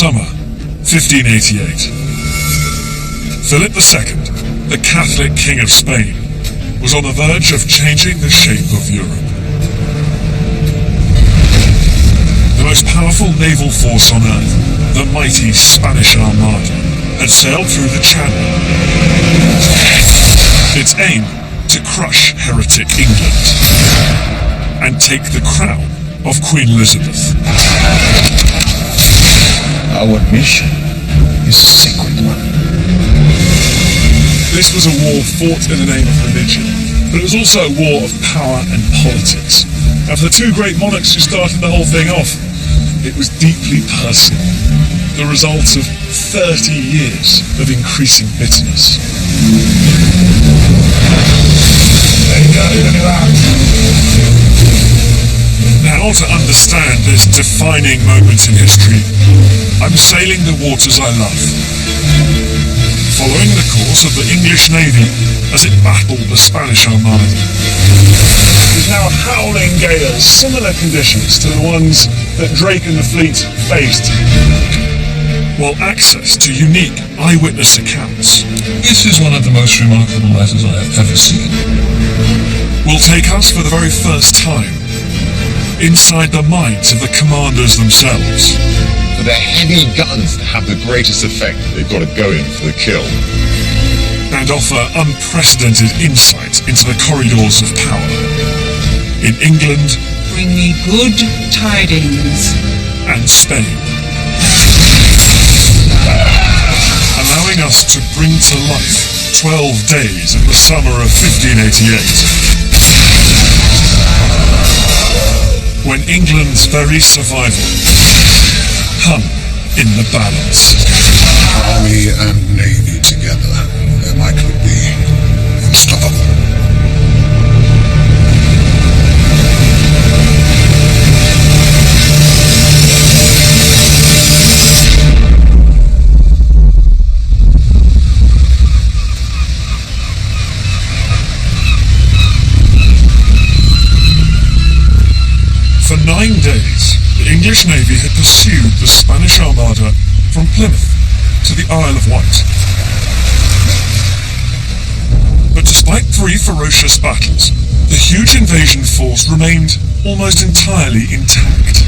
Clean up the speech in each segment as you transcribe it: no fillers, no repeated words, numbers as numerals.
Summer, 1588. Philip II, the Catholic King of Spain, was on the verge of changing the shape of Europe. The most powerful naval force on Earth, the mighty Spanish Armada, had sailed through the Channel. Its aim, to crush heretic England and take the crown of Queen Elizabeth. Our mission is a sacred one. This was a war fought in the name of religion, but it was also a war of power and politics. And for the two great monarchs who started the whole thing off, it was deeply personal, the result of 30 years of increasing bitterness. Now, to understand this defining moment in history, I'm sailing the waters I love, following the course of the English Navy as it battled the Spanish Armada. It is now howling gales, similar conditions to the ones that Drake and the fleet faced, while access to unique eyewitness accounts. This is one of the most remarkable letters I have ever seen. Will take us for the very first time inside the minds of the commanders themselves. For their heavy guns to have the greatest effect, they've got to go in for the kill. And offer unprecedented insight into the corridors of power. In England, bring me good tidings. And Spain. Allowing us to bring to life 12 days in the summer of 1588. When England's very survival hung in the balance. Army and Navy together, their might would be unstoppable. For 9 days, the English Navy had pursued the Spanish Armada from Plymouth to the Isle of Wight. But despite 3 ferocious battles, the huge invasion force remained almost entirely intact.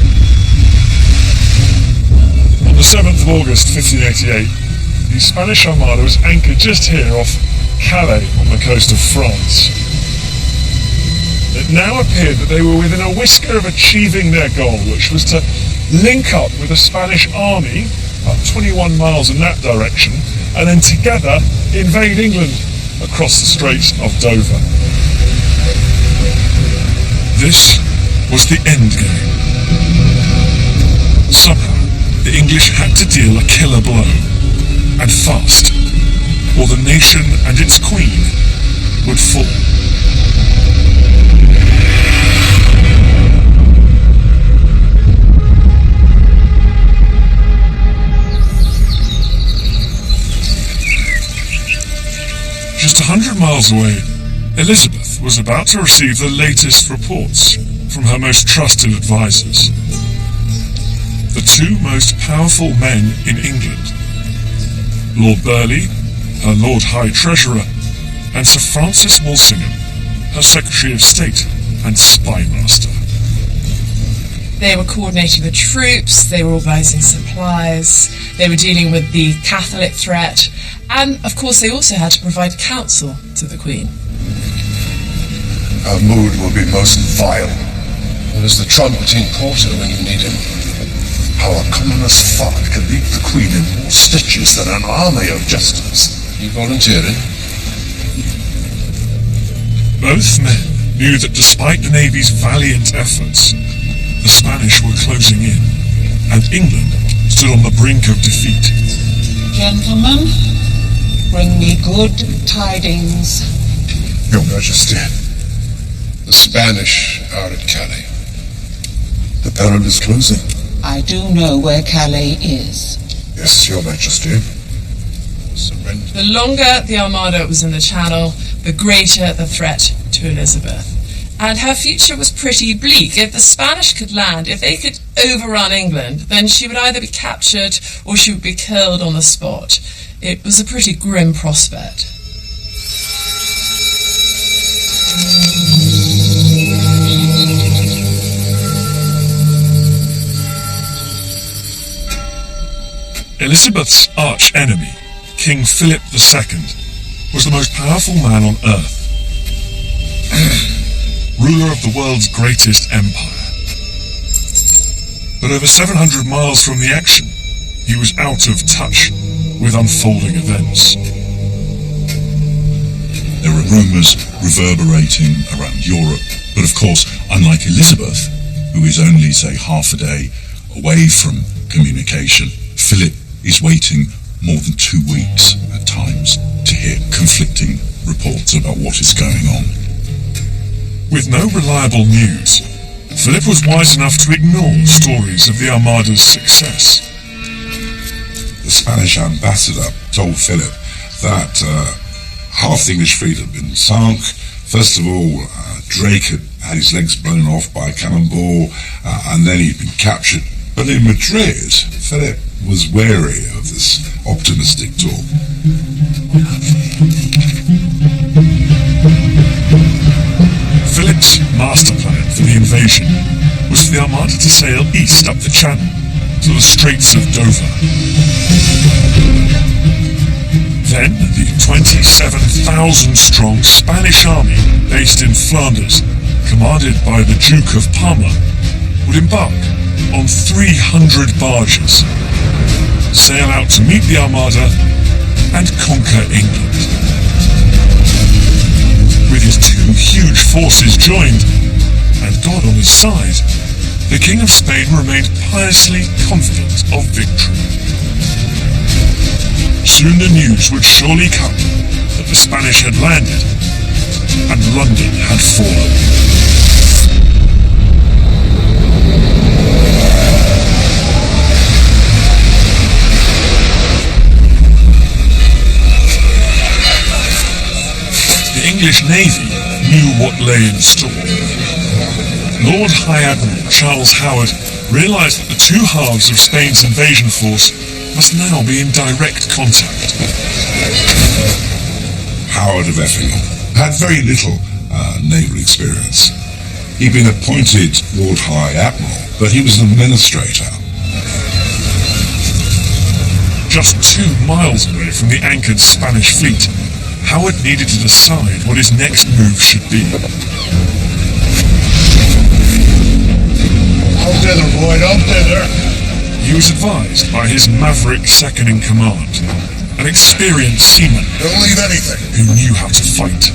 On the 7th of August 1588, the Spanish Armada was anchored just here off Calais on the coast of France. It now appeared that they were within a whisker of achieving their goal, which was to link up with the Spanish army, about 21 miles in that direction, and then together invade England across the Straits of Dover. This was the Endgame. Somehow, the English had to deal a killer blow, and fast, or the nation and its queen would fall. Just 100 miles away, Elizabeth was about to receive the latest reports from her most trusted advisors. The 2 most powerful men in England, Lord Burleigh, her Lord High Treasurer, and Sir Francis Walsingham, her Secretary of State and Spy Master. They were coordinating the troops, they were organising supplies, they were dealing with the Catholic threat, and of course they also had to provide counsel to the Queen. Our mood will be most vile. There is the trumpeting porter when you need him. Our commonest fart can leave the Queen in more stitches than an army of justicers. You volunteering? Both men knew that despite the Navy's valiant efforts, the Spanish were closing in, and England stood on the brink of defeat. Gentlemen, bring me good tidings. Your Majesty, the Spanish are at Calais. The peril is closing. I do know where Calais is. Yes, Your Majesty. Surrender. The longer the Armada was in the Channel, the greater the threat to Elizabeth. And her future was pretty bleak. If the Spanish could land, if they could overrun England, then she would either be captured or she would be killed on the spot. It was a pretty grim prospect. Elizabeth's arch-enemy, King Philip II, was the most powerful man on earth. Ruler of the world's greatest empire. But over 700 miles from the action, he was out of touch with unfolding events. There are rumours reverberating around Europe, but of course, unlike Elizabeth, who is only, say, half a day away from communication, Philip is waiting more than 2 weeks at times to hear conflicting reports about what is going on. With no reliable news, Philip was wise enough to ignore stories of the Armada's success. The Spanish ambassador told Philip that half the English fleet had been sunk. First of all, Drake had his legs blown off by a cannonball, and then he'd been captured. But in Madrid, Philip was wary of this optimistic talk. Philip's master plan for the invasion was for the Armada to sail east up the Channel to the Straits of Dover. Then the 27,000-strong Spanish army based in Flanders, commanded by the Duke of Parma, would embark on 300 barges, sail out to meet the Armada and conquer England. With his two huge forces joined, and God on his side, the King of Spain remained piously confident of victory. Soon the news would surely come that the Spanish had landed and London had fallen. The English Navy knew what lay in store. Lord High Admiral Charles Howard realised that the two halves of Spain's invasion force must now be in direct contact. Howard of Effingham had very little naval experience. He'd been appointed Lord High Admiral, but he was an administrator. Just 2 miles away from the anchored Spanish fleet, Howard needed to decide what his next move should be. Out there, boy, out there. He was advised by his maverick second-in-command, an experienced seaman Don't leave anything. who knew how to fight.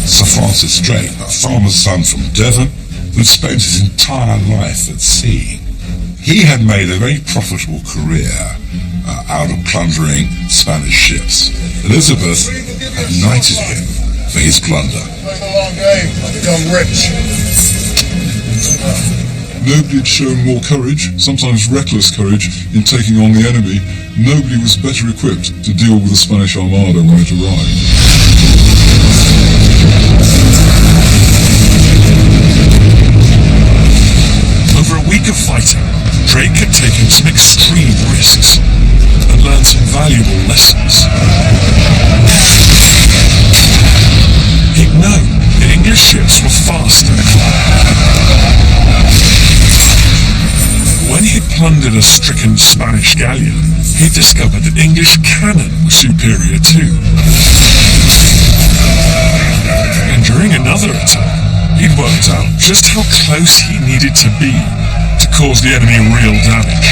Sir Francis Drake, a farmer's son from Devon, who'd spent his entire life at sea. He had made a very profitable career out of plundering Spanish ships. Elizabeth had knighted him for his plunder. It's a long game. Become rich. Nobody had shown more courage, sometimes reckless courage, in taking on the enemy. Nobody was better equipped to deal with the Spanish Armada when it arrived. Over a week of fighting, Drake had taken some extreme risks and learned some valuable lessons. He'd known the English ships were faster. When he'd plundered a stricken Spanish galleon, he'd discovered that English cannon were superior too. And during another attack, he'd worked out just how close he needed to be to cause the enemy real damage.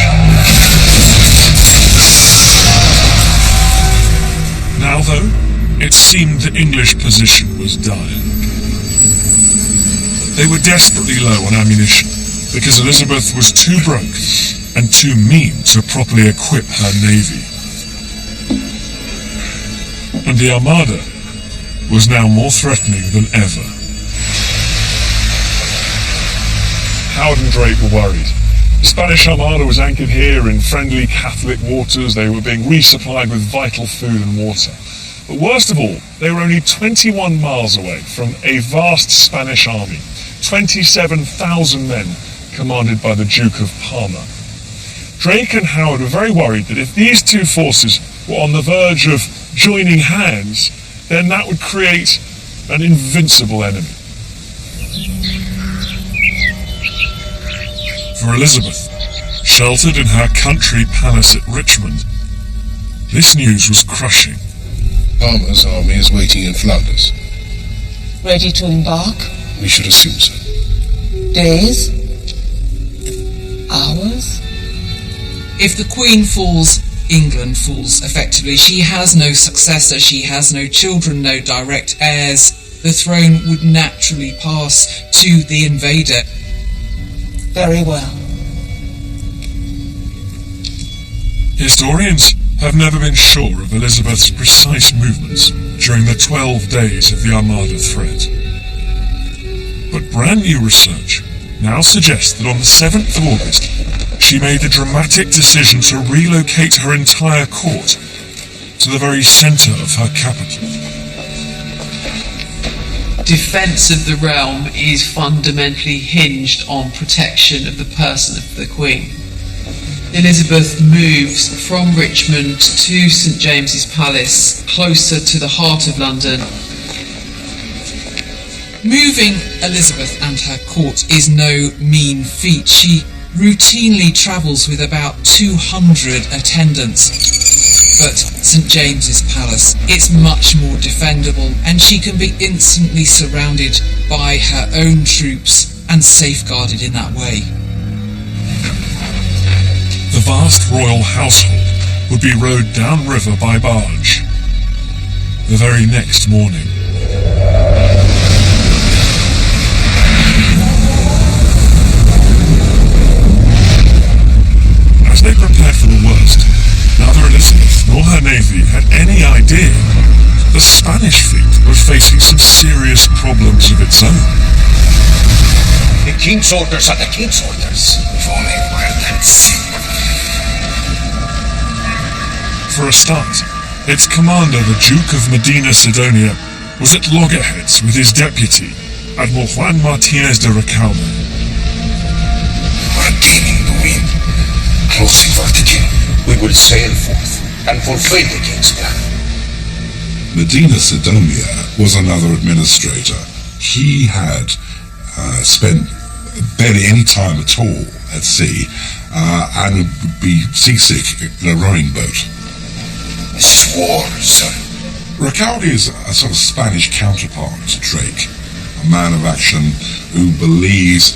Now though, it seemed the English position was dire. They were desperately low on ammunition, because Elizabeth was too broke and too mean to properly equip her navy. And the Armada was now more threatening than ever. Howard and Drake were worried. The Spanish Armada was anchored here in friendly Catholic waters. They were being resupplied with vital food and water. But worst of all, they were only 21 miles away from a vast Spanish army, 27,000 men, commanded by the Duke of Parma. Drake and Howard were very worried that if these two forces were on the verge of joining hands, then that would create an invincible enemy. For Elizabeth, sheltered in her country palace at Richmond, this news was crushing. Parma's army is waiting in Flanders. Ready to embark? We should assume so. Days? Hours? If the Queen falls, England falls, effectively. She has no successor, she has no children, no direct heirs. The throne would naturally pass to the invader. Very well. Historians have never been sure of Elizabeth's precise movements during the 12 days of the Armada threat. But brand new research now suggests that on the 7th of August, she made the dramatic decision to relocate her entire court to the very centre of her capital. Defence of the realm is fundamentally hinged on protection of the person of the Queen. Elizabeth moves from Richmond to St James's Palace, closer to the heart of London. Moving Elizabeth and her court is no mean feat. She routinely travels with about 200 attendants. But St James's Palace, it's much more defendable, and she can be instantly surrounded by her own troops and safeguarded in that way. The vast royal household would be rowed downriver by barge the very next morning. As they prepared for the worst, neither Elizabeth nor her navy had any idea that the Spanish fleet was facing some serious problems of its own. The king's orders are the king's orders. If only it were that simple. For a start, its commander, the Duke of Medina Sidonia, was at loggerheads with his deputy, Admiral Juan Martinez de Recalde. We're gaining the wind. Closing vertical, we will sail forth and fulfill the king's plan. Medina Sidonia was another administrator. He had spent barely any time at all at sea and would be seasick in a rowing boat. This is war, sir. Recalde is a sort of Spanish counterpart to Drake, a man of action who believes,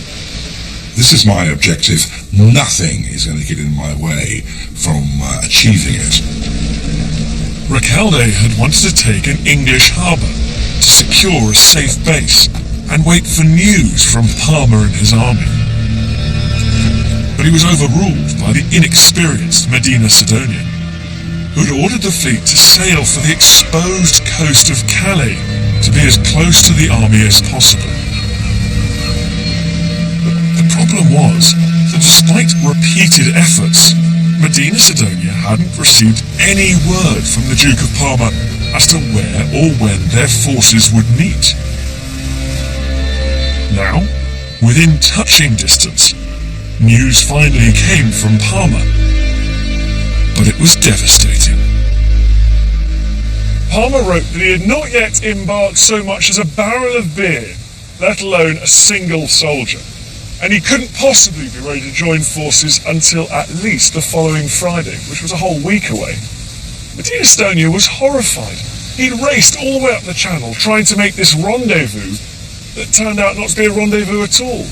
this is my objective, nothing is going to get in my way from achieving it. Recalde had wanted to take an English harbour to secure a safe base and wait for news from Parma and his army. But he was overruled by the inexperienced Medina Sidonia, who had ordered the fleet to sail for the exposed coast of Calais to be as close to the army as possible. The problem was that despite repeated efforts, Medina Sidonia hadn't received any word from the Duke of Parma as to where or when their forces would meet. Now, within touching distance, news finally came from Parma, but it was devastating. Parma wrote that he had not yet embarked so much as a barrel of beer, let alone a single soldier, and he couldn't possibly be ready to join forces until at least the following Friday, which was a whole week away. Medina Sidonia was horrified. He'd raced all the way up the channel trying to make this rendezvous that turned out not to be a rendezvous at all.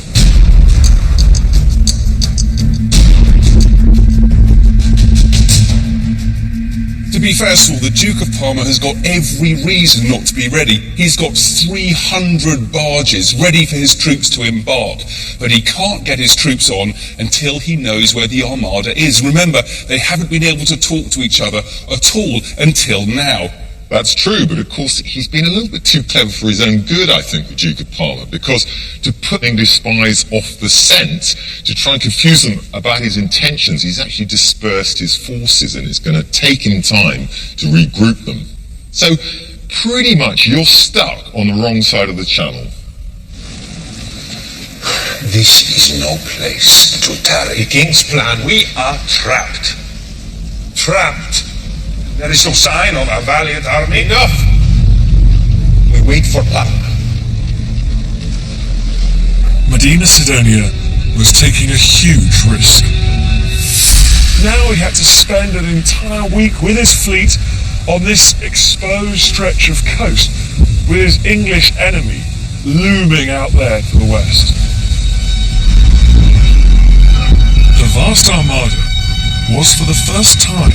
To be fair, Saul, the Duke of Parma has got every reason not to be ready. He's got 300 barges ready for his troops to embark, but he can't get his troops on until he knows where the Armada is. Remember, they haven't been able to talk to each other at all until now. That's true, but of course he's been a little bit too clever for his own good, I think, the Duke of Parma, because to put English spies off the scent, to try and confuse them about his intentions, he's actually dispersed his forces, and it's going to take him time to regroup them. So pretty much you're stuck on the wrong side of the channel. This is no place to tarry. The king's plan, we are trapped. Trapped. There is no sign of a valiant army. Enough! We wait for Parma. Medina Sidonia was taking a huge risk. Now he had to spend an entire week with his fleet on this exposed stretch of coast, with his English enemy looming out there to the west. The vast Armada was for the first time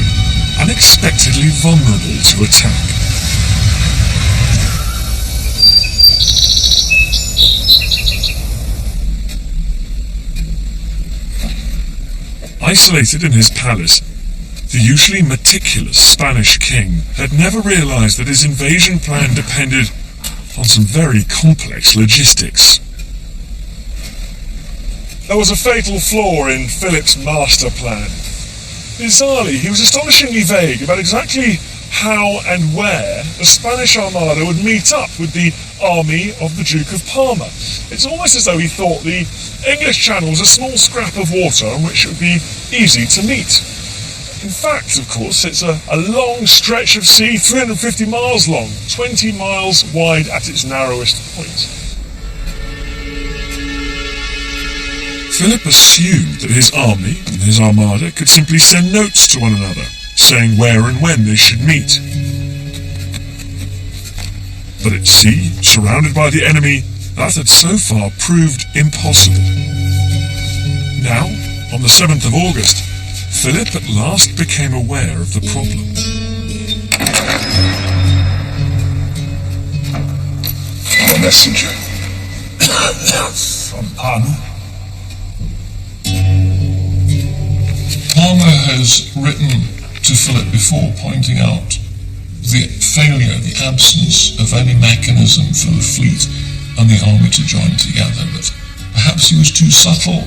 unexpectedly vulnerable to attack. Isolated in his palace, the usually meticulous Spanish king had never realized that his invasion plan depended on some very complex logistics. There was a fatal flaw in Philip's master plan. Bizarrely, he was astonishingly vague about exactly how and where the Spanish Armada would meet up with the army of the Duke of Parma. It's almost as though he thought the English Channel was a small scrap of water on which it would be easy to meet. In fact, of course, it's a long stretch of sea, 350 miles long, 20 miles wide at its narrowest point. Philip assumed that his army and his armada could simply send notes to one another, saying where and when they should meet. But at sea, surrounded by the enemy, that had so far proved impossible. Now, on the 7th of August, Philip at last became aware of the problem. A messenger. From Parma. Parma has written to Philip before, pointing out the failure, the absence of any mechanism for the fleet and the army to join together, but perhaps he was too subtle.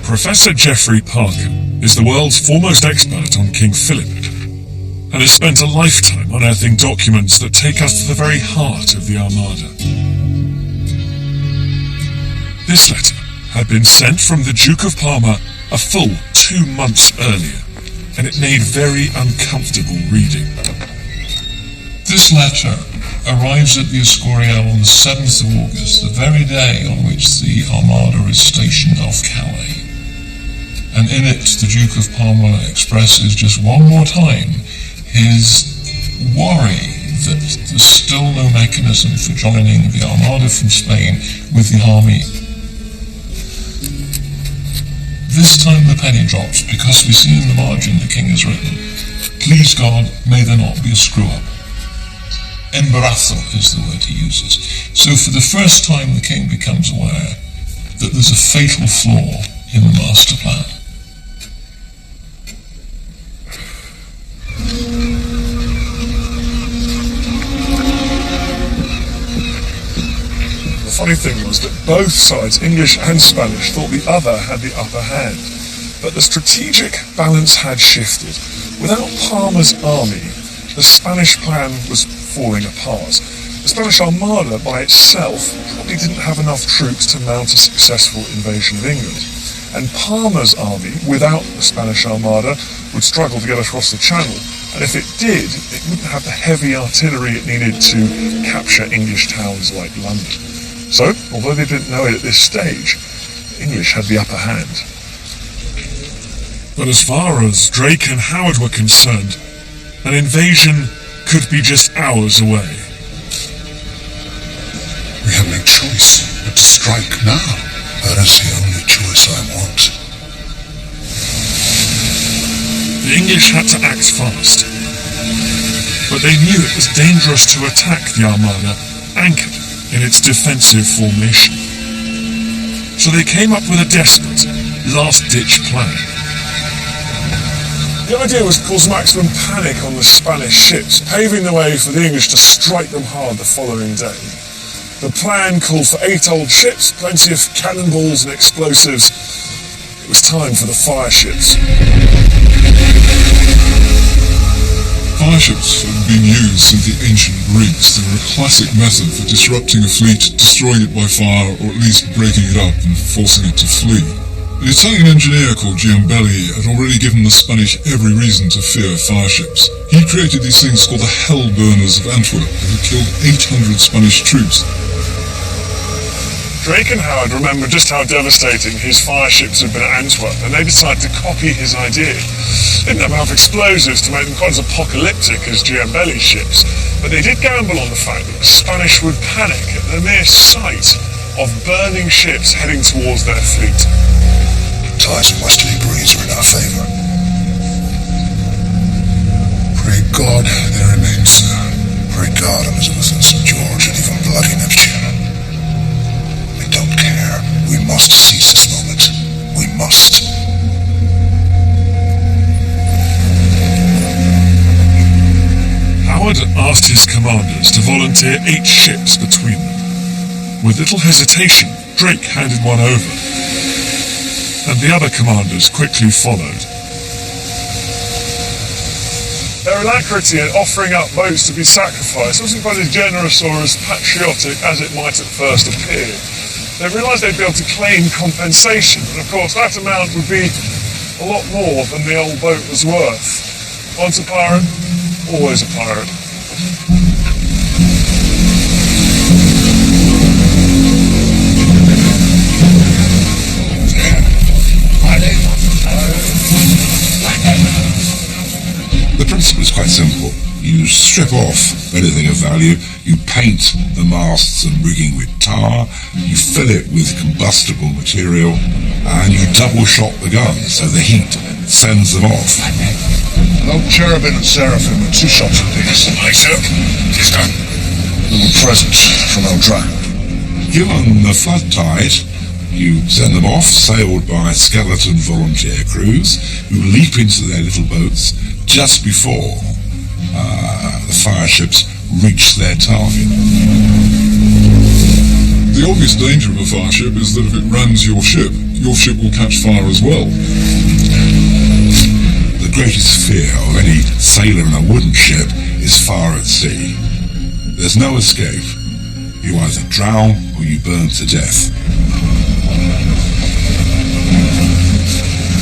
Professor Geoffrey Parker is the world's foremost expert on King Philip, and has spent a lifetime unearthing documents that take us to the very heart of the Armada. This letter had been sent from the Duke of Parma a full 2 months earlier, and it made very uncomfortable reading. This letter arrives at the Escorial on the 7th of August, the very day on which the Armada is stationed off Calais. And in it, the Duke of Parma expresses just one more time his worry that there's still no mechanism for joining the Armada from Spain with the army. This time the penny drops, because we see in the margin the king has written, "Please God, may there not be a screw-up." Embarazo is the word he uses. So for the first time the king becomes aware that there's a fatal flaw in the master plan. The funny thing was that both sides, English and Spanish, thought the other had the upper hand. But the strategic balance had shifted. Without Parma's army, the Spanish plan was falling apart. The Spanish Armada by itself probably didn't have enough troops to mount a successful invasion of England. And Parma's army, without the Spanish Armada, would struggle to get across the Channel. And if it did, it wouldn't have the heavy artillery it needed to capture English towns like London. So, although they didn't know it at this stage, the English had the upper hand. But as far as Drake and Howard were concerned, an invasion could be just hours away. We have no choice but to strike now. That is the only choice I want. The English had to act fast. But they knew it was dangerous to attack the Armada anchored in its defensive formation. So they came up with a desperate, last-ditch plan. The idea was to cause maximum panic on the Spanish ships, paving the way for the English to strike them hard the following day. The plan called for 8 old ships, plenty of cannonballs and explosives. It was time for the fire ships. Fireships have been used since the ancient Greeks. They were a classic method for disrupting a fleet, destroying it by fire, or at least breaking it up and forcing it to flee. The Italian engineer called Giambelli had already given the Spanish every reason to fear fireships. He created these things called the Hell Burners of Antwerp that had killed 800 Spanish troops. Drake and Howard remembered just how devastating his fireships had been at Antwerp, and they decided to copy his idea. They didn't have enough explosives to make them quite as apocalyptic as Giambelli's ships, but they did gamble on the fact that the Spanish would panic at the mere sight of burning ships heading towards their fleet. The tides of westerly breeze were in our favour. Pray God they remain so. Pray God Elizabeth and St. George and even bloody Neptune. We don't care. We must seize this moment. We must. Howard asked his commanders to volunteer 8 ships between them. With little hesitation, Drake handed one over, and the other commanders quickly followed. Their alacrity in offering up boats to be sacrificed wasn't quite as generous or as patriotic as it might at first appear. They realised they'd be able to claim compensation, and of course that amount would be a lot more than the old boat was worth. Once a pirate, always a pirate. The principle is quite simple. You strip off anything of value, you paint the masts and rigging with tar, you fill it with combustible material, and you double shot the guns so the heat sends them off. No cherubim and seraphim and 2 shots of these. Aye, sir. Tis done. A little present from Eldra. Given the flood tide, you send them off, sailed by skeleton volunteer crews, who leap into their little boats just before the fireships reach their target. The obvious danger of a fireship is that if it rams your ship will catch fire as well. The greatest fear of any sailor in a wooden ship is fire at sea. There's no escape. You either drown or you burn to death.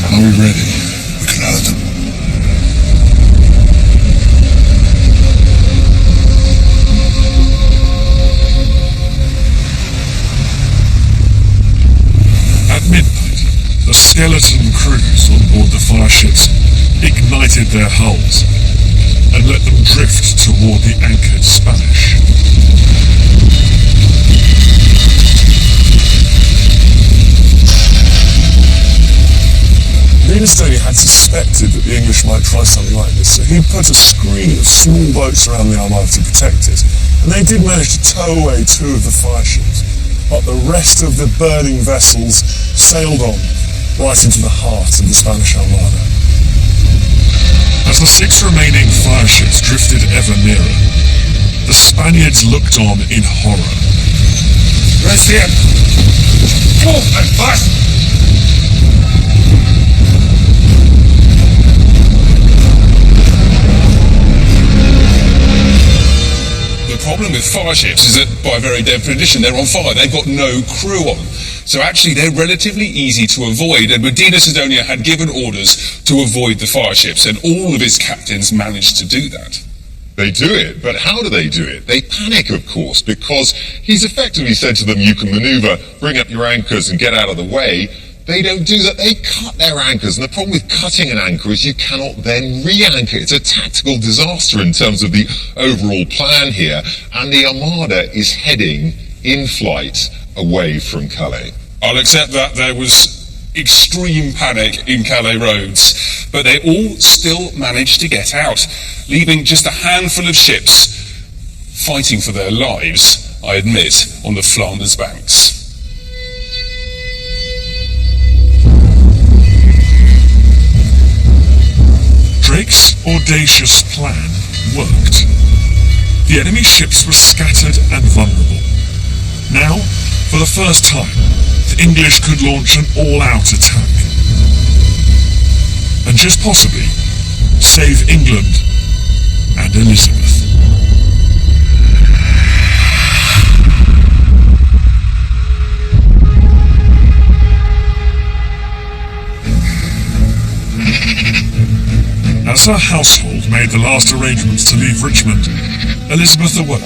Are we ready? We can alert them. At midnight, the skeleton crews on board the fireships ignited their hulls and let them drift toward the anchored Spanish. Lindsay had suspected that the English might try something like this, so he put a screen of small boats around the Armada to protect it, and they did manage to tow away 2 of the fireships, but the rest of the burning vessels sailed on right into the heart of the Spanish Armada. As the 6 remaining fireships drifted ever nearer, the Spaniards looked on in horror. Rest here. Move and fast. The problem with fireships is that, by very definition, they're on fire. They've got no crew on. So actually, they're relatively easy to avoid, and Medina Sidonia had given orders to avoid the fireships, and all of its captains managed to do that. They do it, but how do they do it? They panic, of course, because he's effectively said to them, you can maneuver, bring up your anchors and get out of the way. They don't do that. They cut their anchors, and the problem with cutting an anchor is you cannot then re-anchor. It's a tactical disaster in terms of the overall plan here, and the Armada is heading in flight away from Calais. I'll accept that there was extreme panic in Calais roads, but they all still managed to get out, leaving just a handful of ships fighting for their lives, I admit, on the Flanders banks. Drake's audacious plan worked. The enemy ships were scattered and vulnerable. Now, for the first time, the English could launch an all-out attack. And just possibly, save England and and Elizabeth. As her household made the last arrangements to leave Richmond, Elizabeth awoke,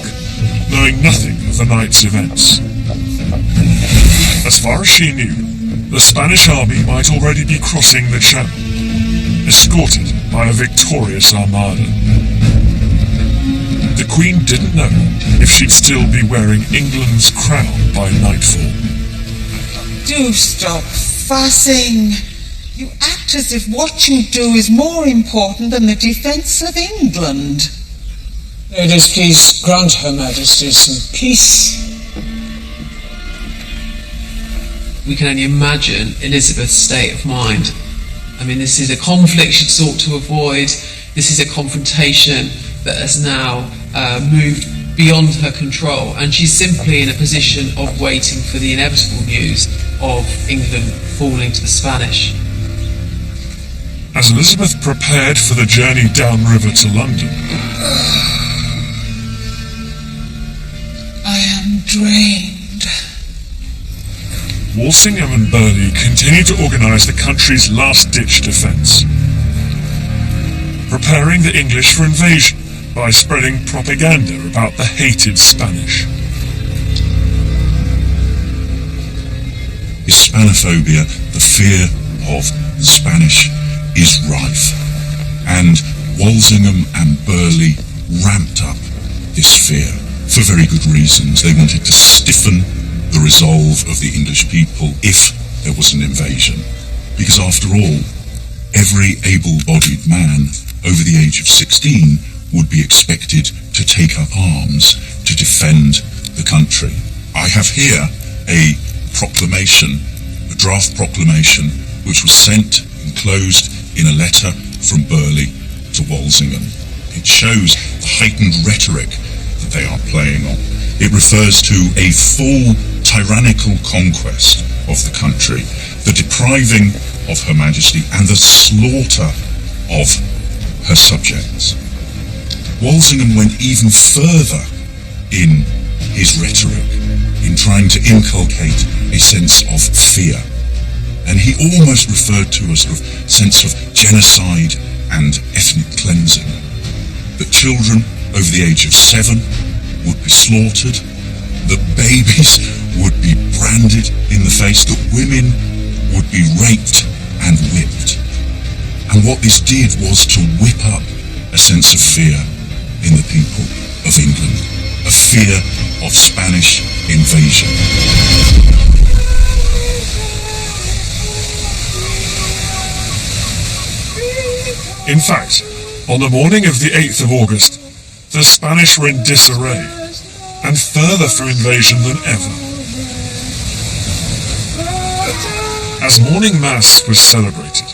knowing nothing of the night's events. As far as she knew, the Spanish army might already be crossing the Channel, escorted by a victorious Armada. The Queen didn't know if she'd still be wearing England's crown by nightfall. Do stop fussing. You act as if what you do is more important than the defence of England. Ladies, please grant Her Majesty some peace. We can only imagine Elizabeth's state of mind. I mean, this is a conflict she'd sought to avoid. This is a confrontation that has now moved beyond her control, and she's simply in a position of waiting for the inevitable news of England falling to the Spanish. As Elizabeth prepared for the journey downriver to London, I am drained. Walsingham and Burghley continued to organise the country's last-ditch defence, preparing the English for invasion by spreading propaganda about the hated Spanish. Hispanophobia, the fear of the Spanish, is rife, and Walsingham and Burghley ramped up this fear for very good reasons. They wanted to stiffen the resolve of the English people if there was an invasion, because after all, every able-bodied man over the age of 16 would be expected to take up arms to defend the country. I have here a proclamation, a draft proclamation, which was sent enclosed in a letter from Burghley to Walsingham. It shows the heightened rhetoric that they are playing on. It refers to a full tyrannical conquest of the country, the depriving of Her Majesty and the slaughter of her subjects. Walsingham went even further in his rhetoric, in trying to inculcate a sense of fear. And he almost referred to a sort of sense of genocide and ethnic cleansing. That children over the age of 7 would be slaughtered, that babies would be branded in the face, that women would be raped and whipped. And what this did was to whip up a sense of fear in the people of England, a fear of Spanish invasion. In fact, on the morning of the 8th of August, the Spanish were in disarray, and further for invasion than ever. As morning mass was celebrated,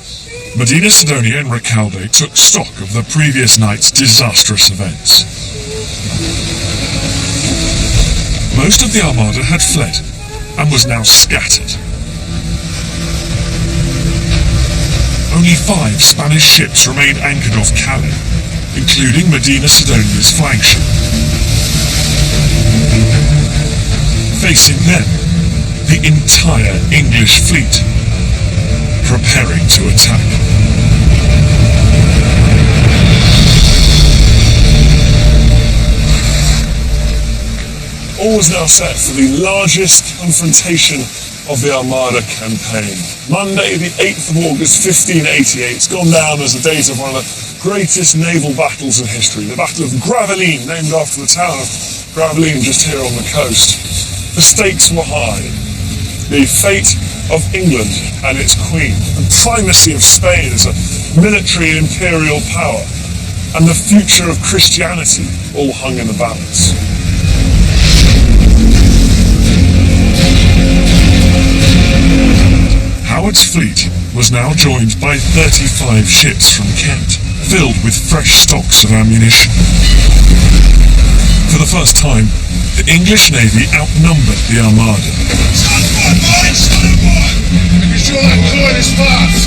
Medina Sidonia and Recalde took stock of the previous night's disastrous events. Most of the Armada had fled, and was now scattered. Only 5 Spanish ships remained anchored off Calais, including Medina Sidonia's flagship. Facing them, the entire English fleet, preparing to attack. All was now set for the largest confrontation of the Armada campaign. Monday, the 8th of August, 1588. It's gone down as the date of one of the greatest naval battles in history. The Battle of Gravelines, named after the town of Gravelines just here on the coast. The stakes were high. The fate of England and its Queen, the primacy of Spain as a military and imperial power, and the future of Christianity all hung in the balance. Howard's fleet was now joined by 35 ships from Kent, filled with fresh stocks of ammunition. For the first time, the English Navy outnumbered the Armada. Stand by, boys! Stand by! Making sure that coin is fast!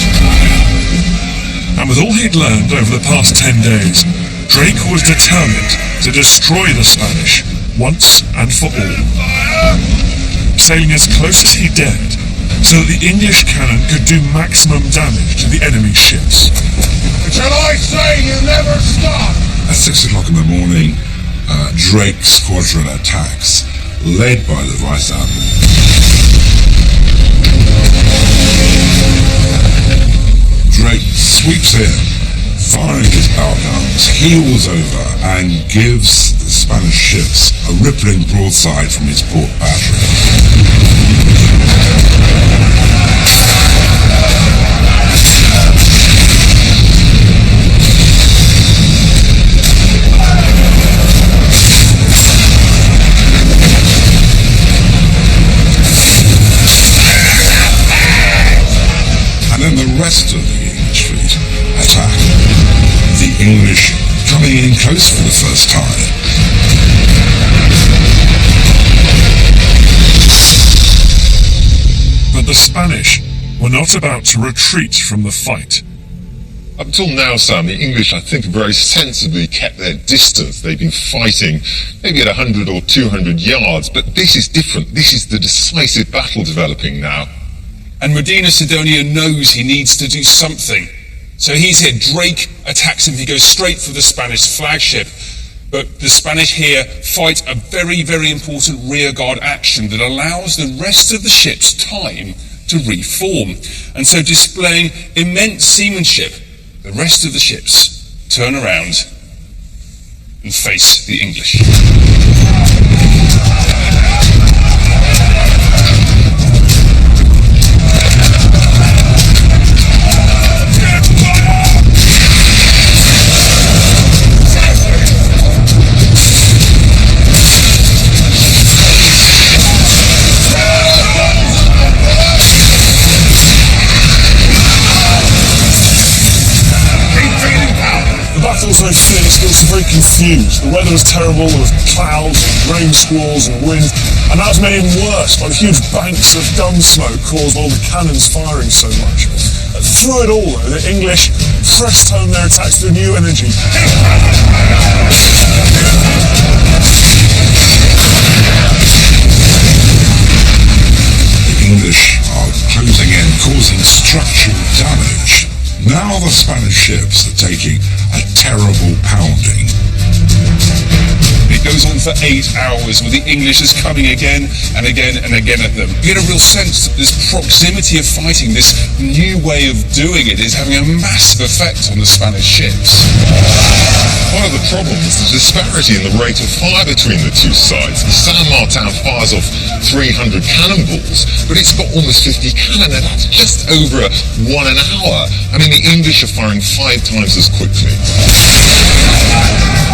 And with all he'd learned over the past 10 days, Drake was determined to destroy the Spanish once and for all, sailing as close as he dared so that the English cannon could do maximum damage to the enemy's ships. Until I say you never stop! At 6 o'clock in the morning, Drake's squadron attacks, led by the Vice Admiral. Drake sweeps in, firing his power guns, heels over, and gives the Spanish ships a rippling broadside from his port battery. And then the rest of the English fleet attack. The English coming in close for the first time. But the Spanish were not about to retreat from the fight. Up until now, Sam, the English, I think, have very sensibly kept their distance. They've been fighting maybe at 100 or 200 yards, but this is different. This is the decisive battle developing now. And Medina Sidonia knows he needs to do something. So he's here. Drake attacks him. He goes straight for the Spanish flagship. But the Spanish here fight a very, very important rearguard action that allows the rest of the ships time to reform. And so, displaying immense seamanship, the rest of the ships turn around and face the English. So fierce, but also very confused. The weather was terrible, there was clouds and rain squalls and wind, and that was made even worse by the huge banks of gun smoke caused by all the cannons firing so much. Through it all, though, the English pressed home their attacks with new energy. The English are closing in, causing structural damage. Now the Spanish ships are taking a terrible pounding. It goes on for 8 hours with the English is coming again and again and again at them. You get a real sense that this proximity of fighting, this new way of doing it, is having a massive effect on the Spanish ships. One of the problems is the disparity in the rate of fire between the two sides. San Martin fires off 300 cannonballs, but it's got almost 50 cannon, and that's just over 1 an hour. I mean, the English are firing 5 times as quickly.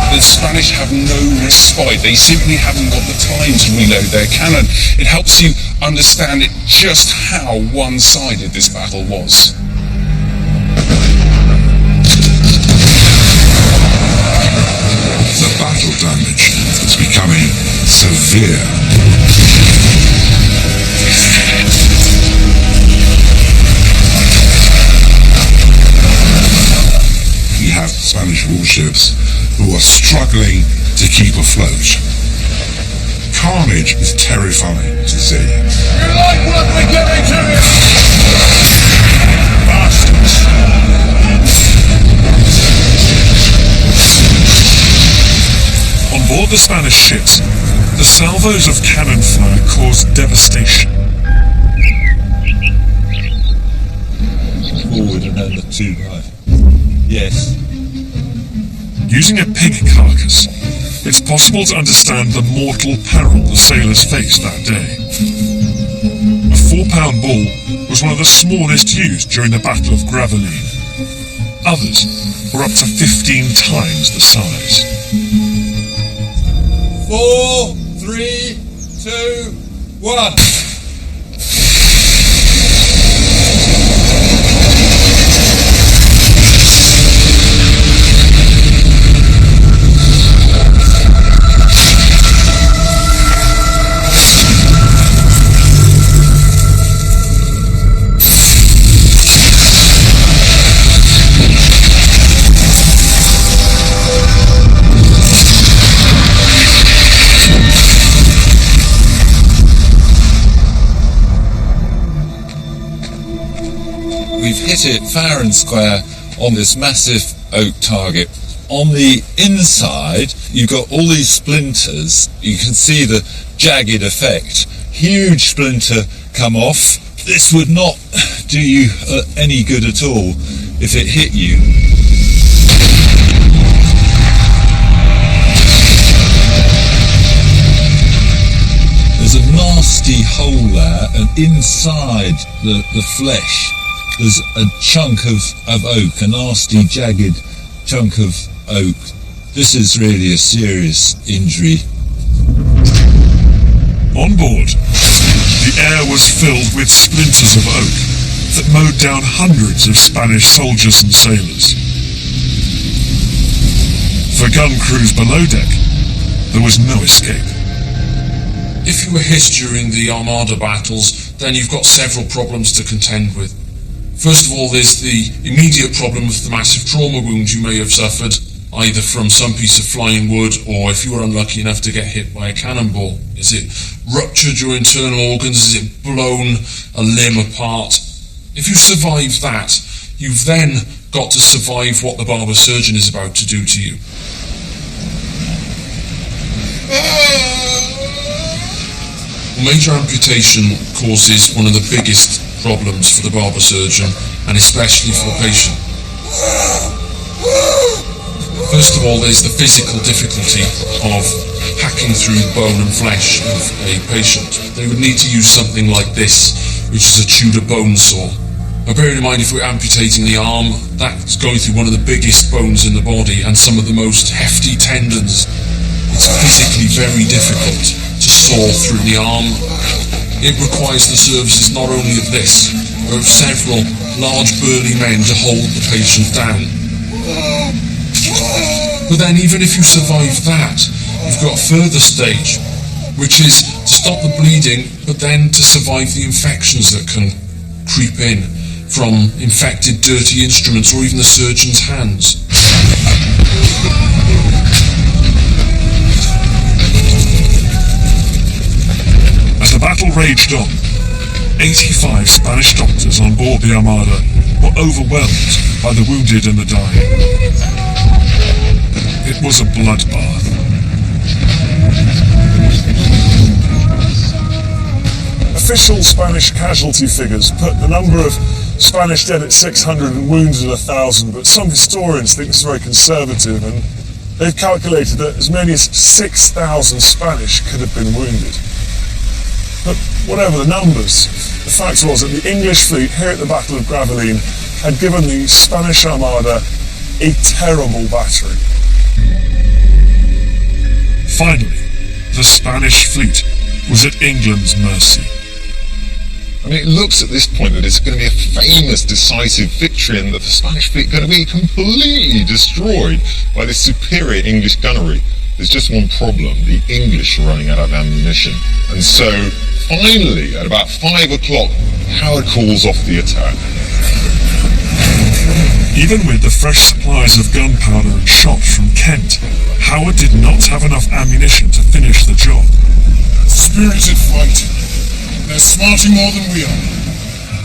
The Spanish have no respite. They simply haven't got the time to reload their cannon. It helps you understand just how one-sided this battle was. The battle damage is becoming severe. We have Spanish warships who are struggling to keep afloat. Carnage is terrifying to see. You like what we're giving to you? Bastards! On board the Spanish ships, the salvos of cannon fire caused devastation. Forward and under 2 right. Yes. Using a pig carcass, it's possible to understand the mortal peril the sailors faced that day. A 4-pound bull was one of the smallest used during the Battle of Gravelines. Others were up to 15 times the size. 4, 3, 2, 1. we've hit it fair and square on this massive oak target. On the inside, you've got all these splinters. You can see the jagged effect. Huge splinter come off. This would not do you any good at all if it hit you. There's a nasty hole there, and inside the flesh there's a chunk of oak, a nasty jagged chunk of oak. This is really a serious injury. On board, the air was filled with splinters of oak that mowed down hundreds of Spanish soldiers and sailors. For gun crews below deck, there was no escape. If you were hit during the Armada battles, then you've got several problems to contend with. First of all, there's the immediate problem of the massive trauma wound you may have suffered, either from some piece of flying wood, or if you were unlucky enough to get hit by a cannonball. Is it ruptured your internal organs? Is it blown a limb apart? If you survive that, you've then got to survive what the barber surgeon is about to do to you. Major amputation causes one of the biggest problems for the barber surgeon, and especially for the patient. First of all, there's the physical difficulty of hacking through bone and flesh of a patient. They would need to use something like this, which is a Tudor bone saw. Now, bearing in mind, if we're amputating the arm, that's going through one of the biggest bones in the body and some of the most hefty tendons. It's physically very difficult to saw through the arm. It requires the services not only of this, but of several large burly men to hold the patient down. But then even if you survive that, you've got a further stage, which is to stop the bleeding, but then to survive the infections that can creep in from infected dirty instruments or even the surgeon's hands. As the battle raged on, 85 Spanish doctors on board the Armada were overwhelmed by the wounded and the dying. It was a bloodbath. Official Spanish casualty figures put the number of Spanish dead at 600 and wounded at 1,000, but some historians think this is very conservative, and they've calculated that as many as 6,000 Spanish could have been wounded. But whatever the numbers, the fact was that the English fleet here at the Battle of Gravelines had given the Spanish Armada a terrible battering. Finally, the Spanish fleet was at England's mercy. I mean, it looks at this point that it's going to be a famous, decisive victory and that the Spanish fleet are going to be completely destroyed by this superior English gunnery. There's just one problem: the English are running out of ammunition. And so, finally, at about 5 o'clock, Howard calls off the attack. Even with the fresh supplies of gunpowder and shot from Kent, Howard did not have enough ammunition to finish the job. Spirited fight. They're smarting more than we are.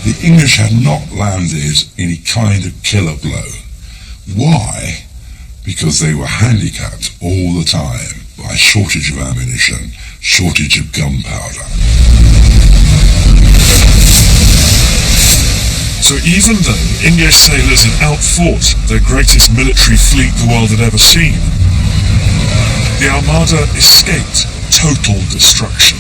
The English had not landed any kind of killer blow. Why? Because they were handicapped all the time by shortage of ammunition, shortage of gunpowder. So even though English sailors had outfought the greatest military fleet the world had ever seen, the Armada escaped total destruction.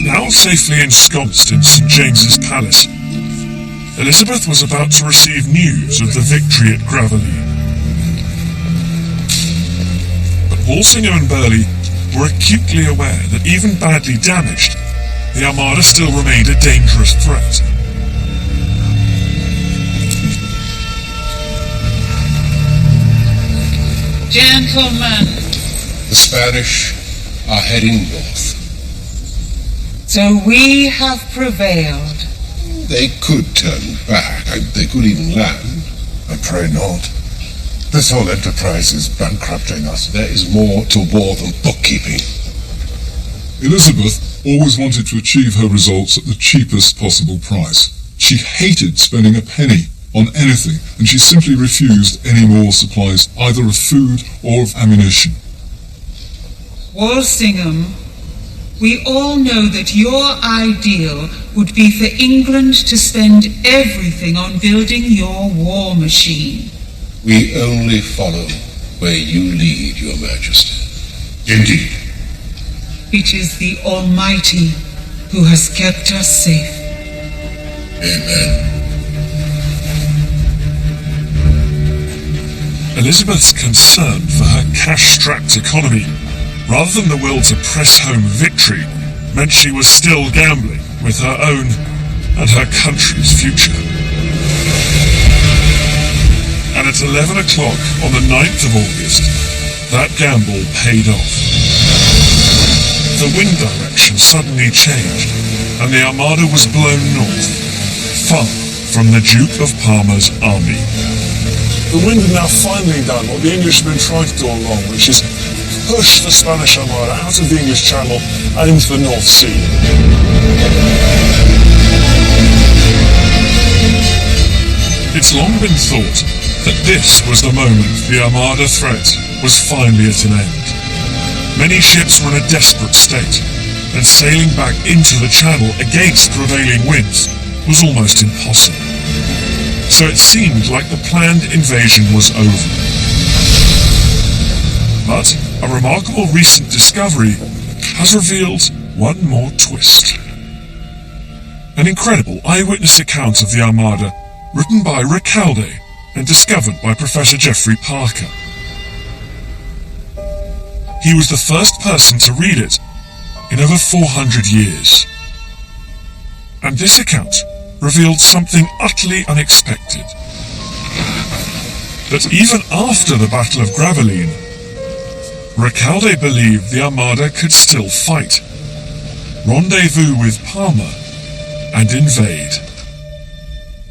Now safely ensconced in St. James's Palace, Elizabeth was about to receive news of the victory at Gravelines. But Walsingham and Burley were acutely aware that even badly damaged, the Armada still remained a dangerous threat. Gentlemen, The Spanish are heading north. so we have prevailed. They could turn back. They could even land. I pray not. This whole enterprise is bankrupting us. There is more to war than bookkeeping. Elizabeth always wanted to achieve her results at the cheapest possible price. She hated spending a penny on anything, and she simply refused any more supplies, either of food or of ammunition. Walsingham, we all know that your ideal would be for England to spend everything on building your war machine. We only follow where you lead, Your Majesty. Indeed. It is the Almighty who has kept us safe. Amen. Elizabeth's concern for her cash-strapped economy, rather than the will to press home victory, meant she was still gambling with her own and her country's future. And at 11 o'clock on the 9th of August, that gamble paid off. The wind direction suddenly changed, and the Armada was blown north, far from the Duke of Parma's army. The wind had now finally done what the English had been trying to do all along, which is push the Spanish Armada out of the English Channel and into the North Sea. It's long been thought that this was the moment the Armada threat was finally at an end. Many ships were in a desperate state, and sailing back into the Channel against prevailing winds was almost impossible. So it seemed like the planned invasion was over. But a remarkable recent discovery has revealed one more twist. An incredible eyewitness account of the Armada, written by Recalde and discovered by Professor Geoffrey Parker. He was the first person to read it in over 400 years. And this account revealed something utterly unexpected. That even after the Battle of Gravelines, Recalde believed the Armada could still fight, rendezvous with Parma, and invade.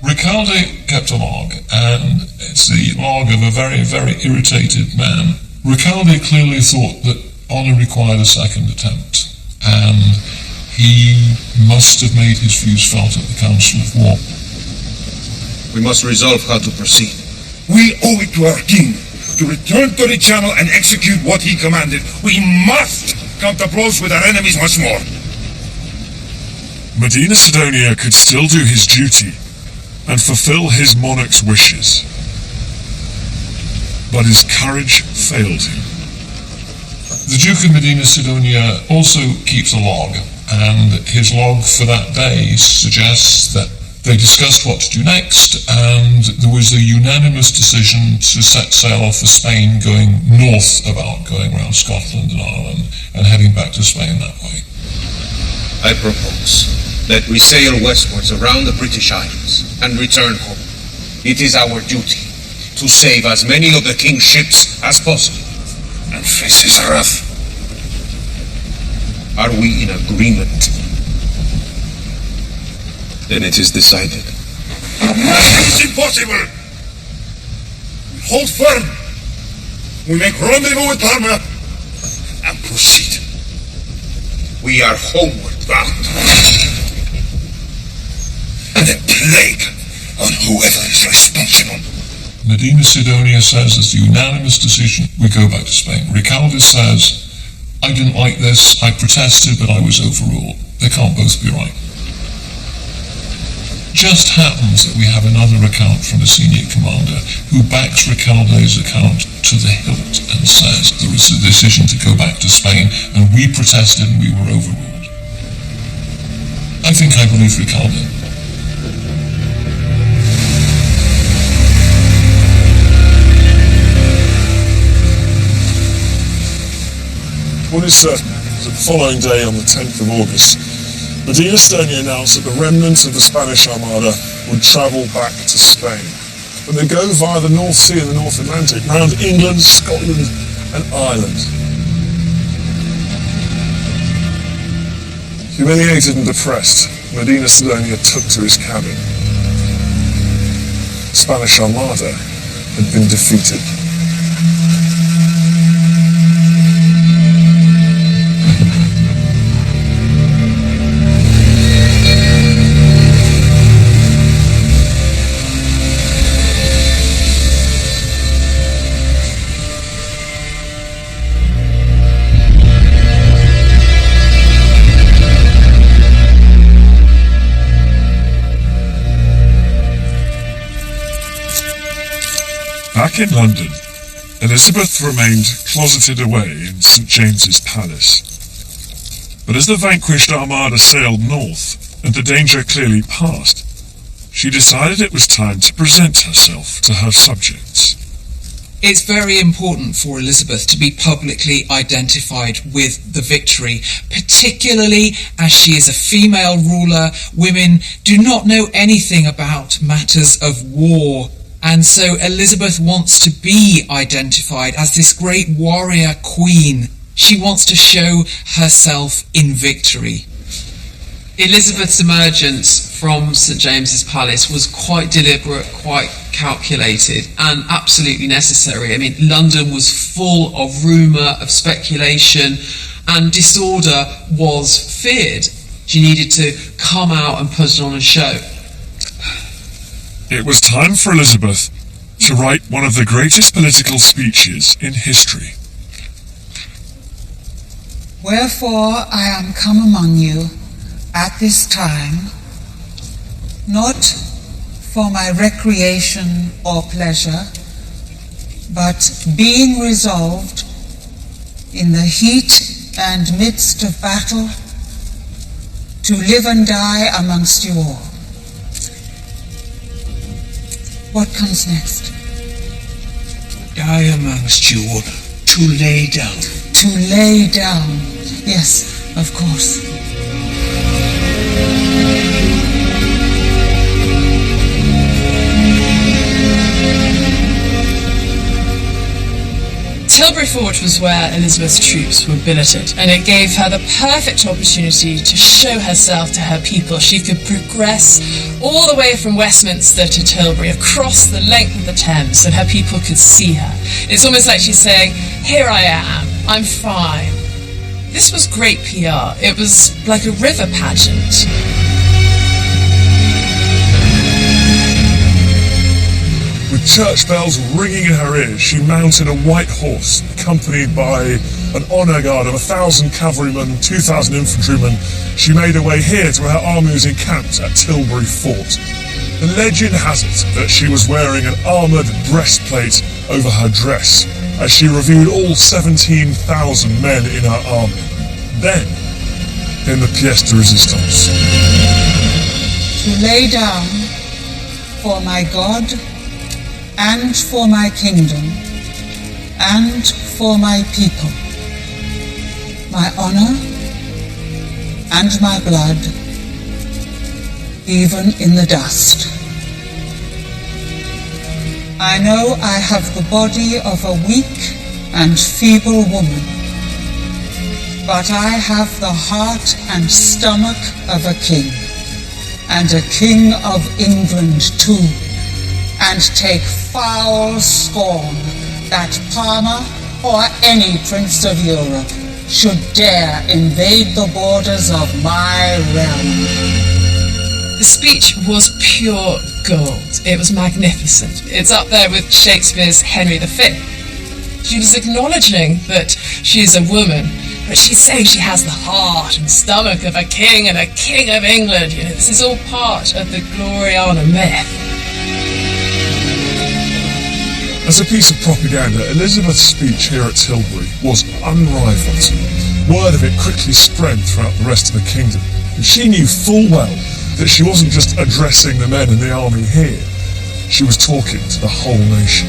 Recalde kept a log, and it's the log of a very, very irritated man. Recalde clearly thought that honour required a second attempt, and he must have made his views felt at the Council of War. We must resolve how to proceed. We owe it to our king to return to the Channel and execute what he commanded. We must come to blows with our enemies once more. Medina Sidonia could still do his duty and fulfill his monarch's wishes. But his courage failed him. The Duke of Medina Sidonia also keeps a log, and his log for that day suggests that they discussed what to do next, and there was a unanimous decision to set sail off for Spain, going north about, going around Scotland and Ireland, and heading back to Spain that way. I propose that we sail westwards around the British Isles and return home. It is our duty to save as many of the king's ships as possible and face his wrath. Are we in agreement? Then it is decided. It's impossible! We hold firm. We make rendezvous with Parma and proceed. We are homeward bound. And a plague on whoever is responsible. Medina Sidonia says it's a unanimous decision, we go back to Spain. Recalde says, I didn't like this, I protested, but I was overruled. They can't both be right. Just happens that we have another account from a senior commander who backs Recalde's account to the hilt and says there was a decision to go back to Spain and we protested and we were overruled. I think I believe Recalde. What is certain is that the following day, on the 10th of August, Medina Sidonia announced that the remnants of the Spanish Armada would travel back to Spain. But they go via the North Sea and the North Atlantic, round England, Scotland and Ireland. Humiliated and depressed, Medina Sidonia took to his cabin. The Spanish Armada had been defeated. Back in London, Elizabeth remained closeted away in St James's Palace. But as the vanquished Armada sailed north, and the danger clearly passed, she decided it was time to present herself to her subjects. It's very important for Elizabeth to be publicly identified with the victory, particularly as she is a female ruler. Women do not know anything about matters of war. And so Elizabeth wants to be identified as this great warrior queen. She wants to show herself in victory. Elizabeth's emergence from St James's Palace was quite deliberate, quite calculated, and absolutely necessary. I mean, London was full of rumour, of speculation, and disorder was feared. She needed to come out and put on a show. It was time for Elizabeth to write one of the greatest political speeches in history. Wherefore I am come among you at this time, not for my recreation or pleasure, but being resolved in the heat and midst of battle to live and die amongst you all. What comes next? Die amongst you all. To lay down. To lay down. Yes, of course. Tilbury Fort was where Elizabeth's troops were billeted, and it gave her the perfect opportunity to show herself to her people. She could progress all the way from Westminster to Tilbury, across the length of the Thames, and her people could see her. It's almost like she's saying, here I am, I'm fine. This was great PR. It was like a river pageant. With church bells ringing in her ears, she mounted a white horse, accompanied by an honour guard of 1,000 cavalrymen, 2,000 infantrymen. She made her way here to where her army was encamped at Tilbury Fort. The legend has it that she was wearing an armoured breastplate over her dress, as she reviewed all 17,000 men in her army. Then came the pièce de résistance. To lay down for my God, and for my kingdom, and for my people, my honor and my blood, even in the dust. I know I have the body of a weak and feeble woman, but I have the heart and stomach of a king, and a king of England too, and take foul scorn that Parma or any prince of Europe should dare invade the borders of my realm. The speech was pure gold. It was magnificent. It's up there with Shakespeare's Henry V. She was acknowledging that she is a woman, but she's saying she has the heart and stomach of a king and a king of England. You know, this is all part of the Gloriana myth. As a piece of propaganda, Elizabeth's speech here at Tilbury was unrivaled. Word of it quickly spread throughout the rest of the kingdom, and she knew full well that she wasn't just addressing the men in the army here, she was talking to the whole nation.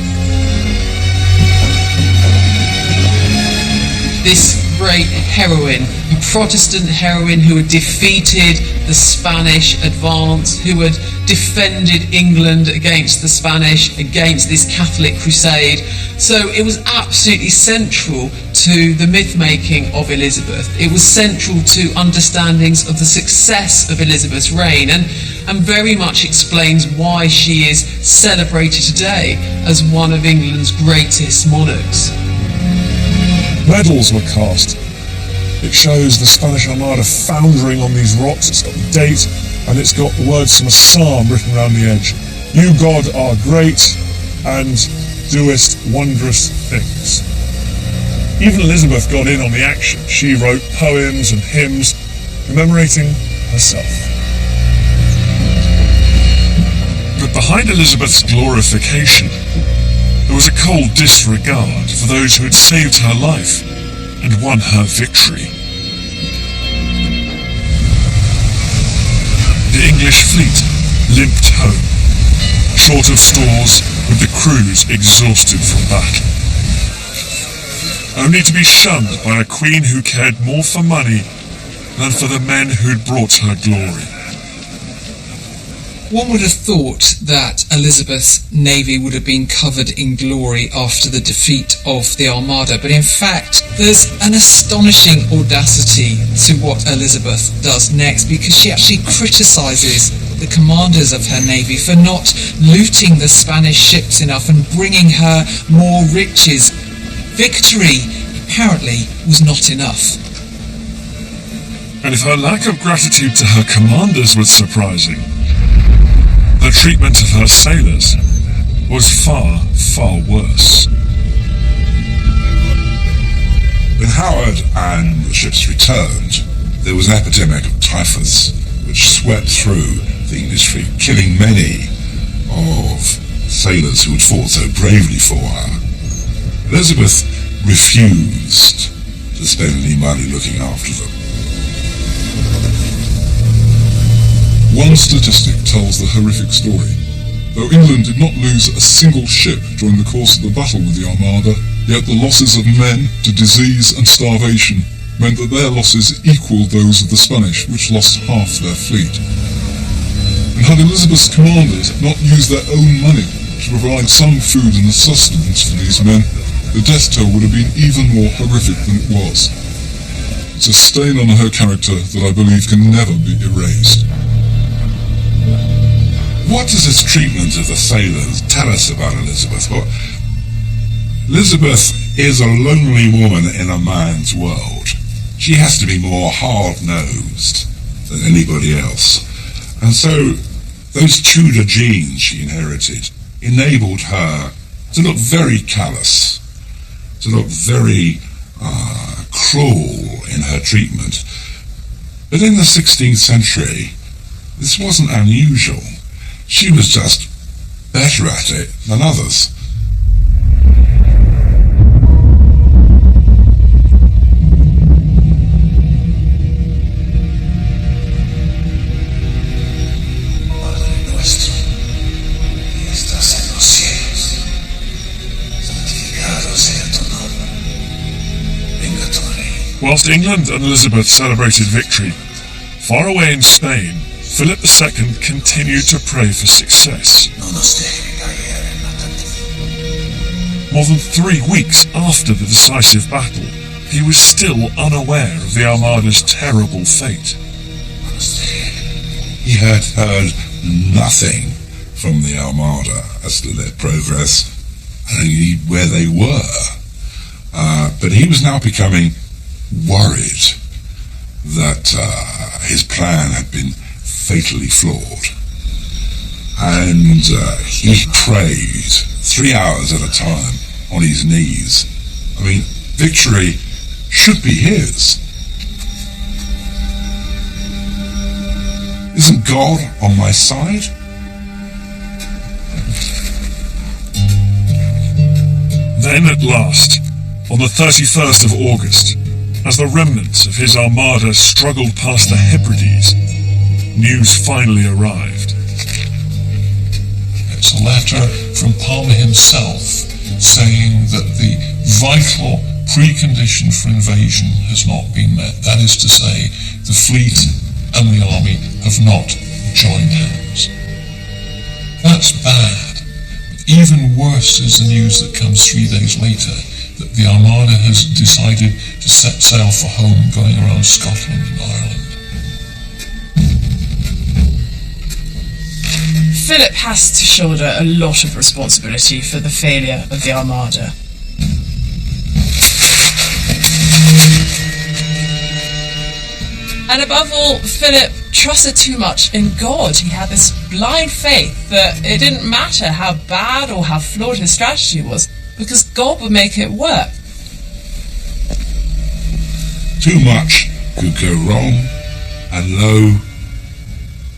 This great heroine, a Protestant heroine who had defeated the Spanish advance, who had defended England against the Spanish, against this Catholic crusade. So it was absolutely central to the myth-making of Elizabeth. It was central to understandings of the success of Elizabeth's reign, and very much explains why she is celebrated today as one of England's greatest monarchs. Medals were cast. It shows the Spanish Armada foundering on these rocks. It's got the date, and it's got the words from a psalm written around the edge. You, God, are great and doest wondrous things. Even Elizabeth got in on the action. She wrote poems and hymns commemorating herself. But behind Elizabeth's glorification, there was a cold disregard for those who had saved her life and won her victory. The English fleet limped home, short of stores, with the crews exhausted from battle, only to be shunned by a queen who cared more for money than for the men who'd brought her glory. One would have thought that Elizabeth's navy would have been covered in glory after the defeat of the Armada, but in fact there's an astonishing audacity to what Elizabeth does next, because she actually criticises the commanders of her navy for not looting the Spanish ships enough and bringing her more riches. Victory apparently was not enough. And if her lack of gratitude to her commanders was surprising, the treatment of her sailors was far, far worse. When Howard and the ships returned, there was an epidemic of typhus which swept through the English fleet, killing many of sailors who had fought so bravely for her. Elizabeth refused to spend any money looking after them. One statistic tells the horrific story. Though England did not lose a single ship during the course of the battle with the Armada, yet the losses of men to disease and starvation meant that their losses equalled those of the Spanish, which lost half their fleet. And had Elizabeth's commanders not used their own money to provide some food and sustenance for these men, the death toll would have been even more horrific than it was. It's a stain on her character that I believe can never be erased. What does this treatment of the sailors tell us about Elizabeth? Well, Elizabeth is a lonely woman in a man's world. She has to be more hard-nosed than anybody else. And so those Tudor genes she inherited enabled her to look very callous, to look very cruel in her treatment. But in the 16th century, this wasn't unusual. She was just better at it than others. Whilst England and Elizabeth celebrated victory, far away in Spain, Philip II continued to pray for success. More than 3 weeks after the decisive battle, he was still unaware of the Armada's terrible fate. He had heard nothing from the Armada as to their progress and indeed where they were. But he was now becoming worried that his plan had been fatally flawed. And he prayed 3 hours at a time on his knees. I mean, victory should be his. Isn't God on my side? Then at last, on the 31st of August, as the remnants of his armada struggled past the Hebrides, news finally arrived. It's a letter from Palmer himself saying that the vital precondition for invasion has not been met. That is to say, the fleet and the army have not joined hands. That's bad. But even worse is the news that comes 3 days later, that the Armada has decided to set sail for home, going around Scotland and Ireland. Philip has to shoulder a lot of responsibility for the failure of the Armada. And above all, Philip trusted too much in God. He had this blind faith that it didn't matter how bad or how flawed his strategy was, because God would make it work. Too much could go wrong, and lo,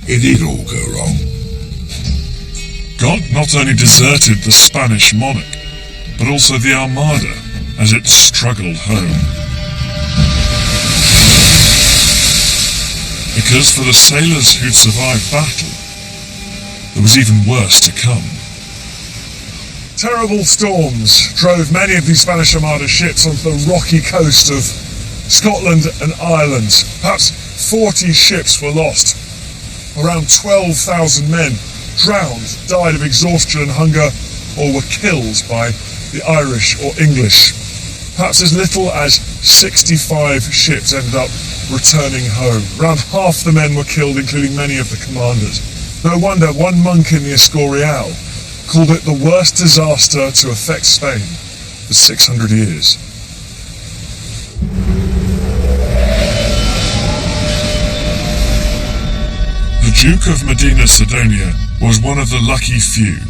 it did all go wrong. God not only deserted the Spanish monarch, but also the Armada as it struggled home. Because for the sailors who'd survived battle, there was even worse to come. Terrible storms drove many of the Spanish Armada ships onto the rocky coast of Scotland and Ireland. Perhaps 40 ships were lost. Around 12,000 men drowned, died of exhaustion and hunger, or were killed by the Irish or English. Perhaps as little as 65 ships ended up returning home. Around half the men were killed, including many of the commanders. No wonder one monk in the Escorial called it the worst disaster to affect Spain for 600 years. The Duke of Medina Sidonia was one of the lucky few.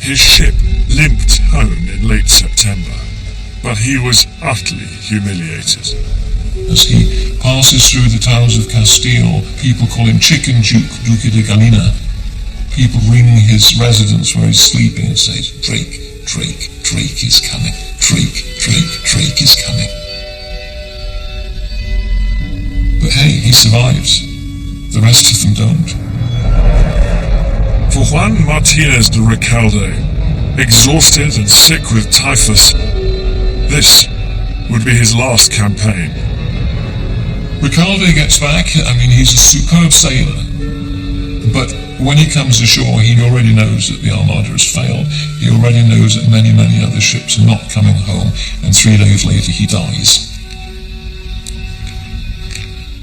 His ship limped home in late September, but he was utterly humiliated. As he passes through the towers of Castile, people call him Chicken Duke, Duque de Galina. People ring his residence where he's sleeping and say, Drake, Drake, Drake is coming. Drake, Drake, Drake is coming. But hey, he survives. The rest of them don't. For Juan Martinez de Recalde, exhausted and sick with typhus, this would be his last campaign. Recalde gets back. I mean, he's a superb sailor. But when he comes ashore, he already knows that the Armada has failed. He already knows that many, many other ships are not coming home. And 3 days later, he dies.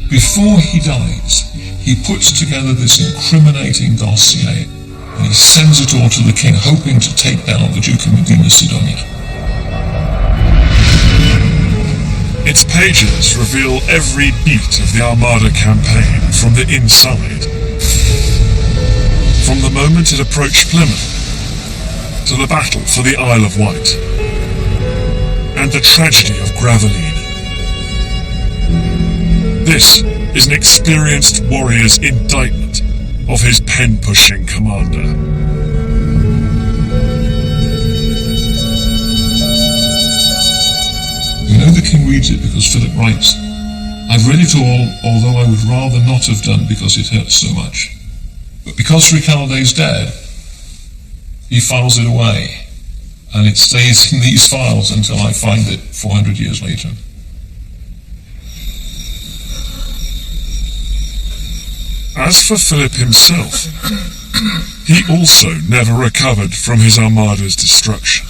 Before he dies, he puts together this incriminating dossier, and he sends it all to the king, hoping to take down the Duke of Medina Sidonia. Its pages reveal every beat of the Armada campaign from the inside. From the moment it approached Plymouth, to the battle for the Isle of Wight, and the tragedy of Gravelines. This is an experienced warrior's indictment of his pen-pushing commander. We know the king reads it because Philip writes, I've read it all, although I would rather not have done because it hurts so much. But because Recalde's dead, he files it away, and it stays in these files until I find it 400 years later. As for Philip himself, he also never recovered from his Armada's destruction.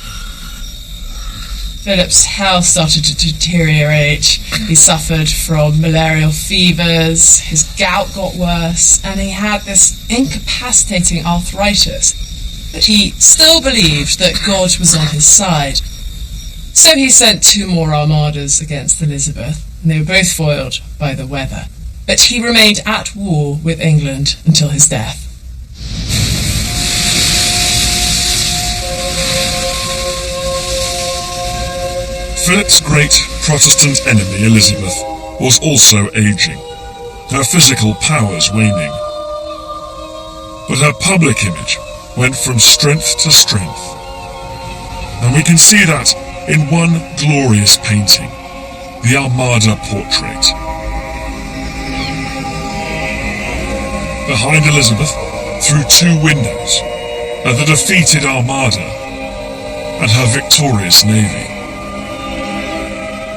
Philip's health started to deteriorate. He suffered from malarial fevers, his gout got worse, and he had this incapacitating arthritis. But he still believed that God was on his side. So he sent 2 more armadas against Elizabeth, and they were both foiled by the weather. But he remained at war with England until his death. Philip's great Protestant enemy, Elizabeth, was also aging, her physical powers waning. But her public image went from strength to strength. And we can see that in one glorious painting, the Armada portrait. Behind Elizabeth, through 2 windows, are the defeated Armada and her victorious navy.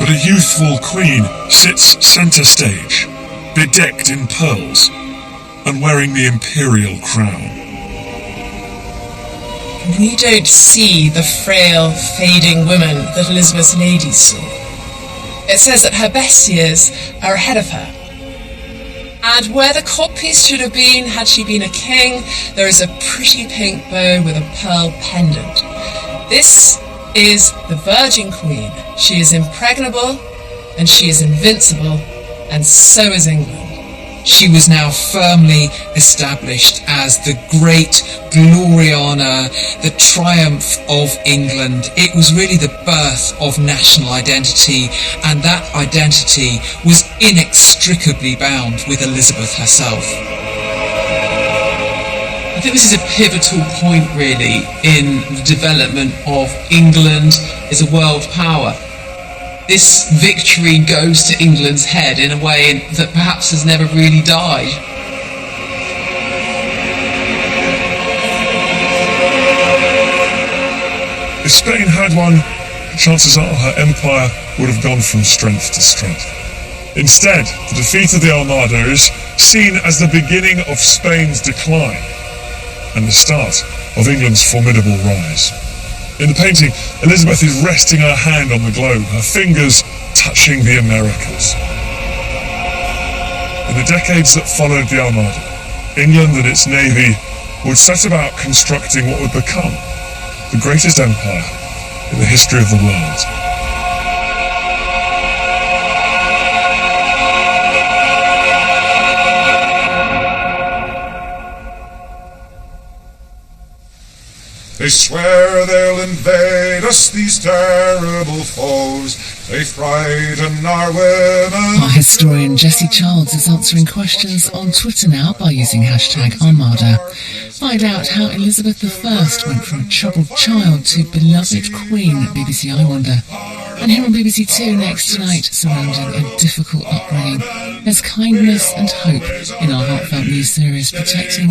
but a youthful queen sits centre stage, bedecked in pearls and wearing the imperial crown. We don't see the frail, fading woman that Elizabeth's ladies saw. It says that her best years are ahead of her. And where the court-piece should have been had she been a king, there is a pretty pink bow with a pearl pendant. This is the Virgin Queen. She is impregnable, and she is invincible, and so is England. She was now firmly established as the great Gloriana, the triumph of England. It was really the birth of national identity, and that identity was inextricably bound with Elizabeth herself. I think this is a pivotal point, really, in the development of England as a world power. This victory goes to England's head in a way that perhaps has never really died. If Spain had won, chances are her empire would have gone from strength to strength. Instead, the defeat of the Armada is seen as the beginning of Spain's decline and the start of England's formidable rise. In the painting, Elizabeth is resting her hand on the globe, her fingers touching the Americas. In the decades that followed the Armada, England and its navy would set about constructing what would become the greatest empire in the history of the world. They swear they'll invade us, these terrible foes. They frighten our women. Our historian Jessie Childs is answering questions on Twitter now by using #Armada. Find out how Elizabeth I went from a troubled child to beloved queen at BBC iWonder. And here on BBC Two next tonight, surrounding a difficult upbringing, there's kindness and hope in our heartfelt news series Protecting